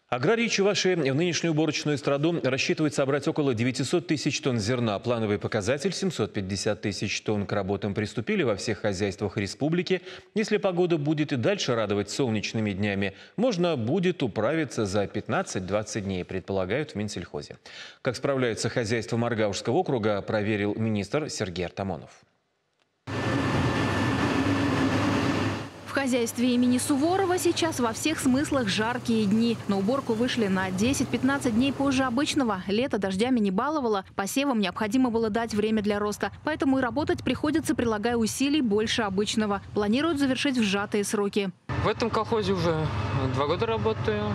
Аграрии Чувашии в нынешнюю уборочную страду рассчитывают собрать около 900 тысяч тонн зерна. Плановый показатель – 750 тысяч тонн. К работам приступили во всех хозяйствах республики. Если погода будет и дальше радовать солнечными днями, можно будет управиться за 15-20 дней, предполагают в Минсельхозе. Как справляются хозяйства Маргаушского округа, проверил министр Сергей Артамонов. В хозяйстве имени Суворова сейчас во всех смыслах жаркие дни. На уборку вышли на 10-15 дней позже обычного. Лето дождями не баловало, посевам необходимо было дать время для роста. Поэтому и работать приходится, прилагая усилий больше обычного. Планируют завершить в сжатые сроки. В этом колхозе уже 2 года работаю.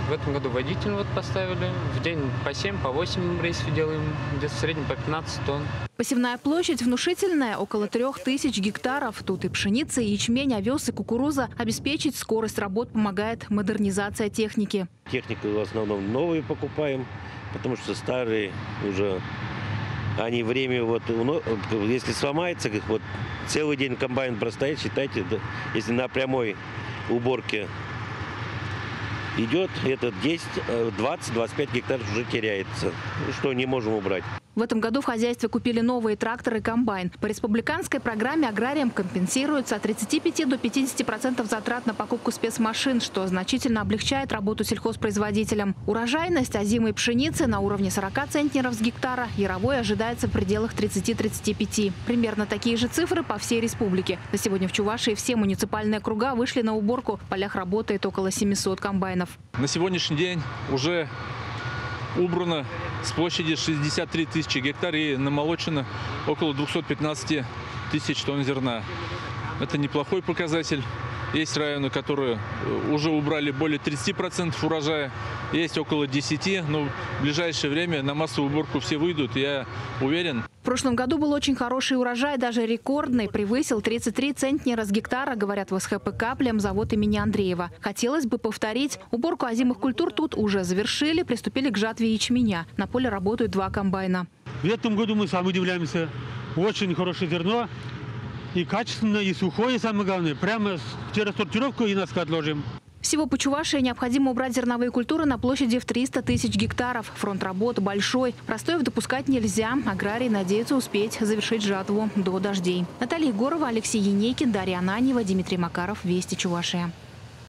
В этом году водитель поставили. В день по 7, по 8 рейсов делаем, где-то в среднем по 15 тонн. Посевная площадь внушительная, около 3000 гектаров. Тут и пшеница, и ячмень, овес, и кукуруза. Обеспечить скорость работ помогает модернизация техники. Технику в основном новые покупаем, потому что старые уже, они время, если сломается, целый день комбайн простоит, считайте, если на прямой уборке идет, это 20-25 гектаров уже теряется, что не можем убрать. В этом году в хозяйстве купили новые тракторы и комбайн. По республиканской программе аграриям компенсируется от 35 до 50% затрат на покупку спецмашин, что значительно облегчает работу сельхозпроизводителям. Урожайность озимой пшеницы на уровне 40 центнеров с гектара, яровой ожидается в пределах 30-35. Примерно такие же цифры по всей республике. На сегодня в Чувашии все муниципальные округа вышли на уборку. В полях работает около 700 комбайнов. На сегодняшний день уже убрано с площади 63 тысячи гектар и намолочено около 215 тысяч тонн зерна. Это неплохой показатель. Есть районы, которые уже убрали более 30% урожая, есть около 10%. Но в ближайшее время на массовую уборку все выйдут, я уверен. В прошлом году был очень хороший урожай, даже рекордный, превысил 33 центнера с гектара, говорят в СХПК «Племзавод» имени Андреева. Хотелось бы повторить. Уборку озимых культур тут уже завершили, приступили к жатве ячменя. На поле работают 2 комбайна. В этом году мы сами удивляемся. Очень хорошее зерно. И качественное, и сухое, самое главное. Прямо через сортировку и на склад ложим. Всего по Чувашии необходимо убрать зерновые культуры на площади в 300 тысяч гектаров. Фронт работы большой. Простоев допускать нельзя. Аграрии надеются успеть завершить жатву до дождей. Наталья Егорова, Алексей Енейкин, Дарья Ананьева, Дмитрий Макаров. Вести Чувашия.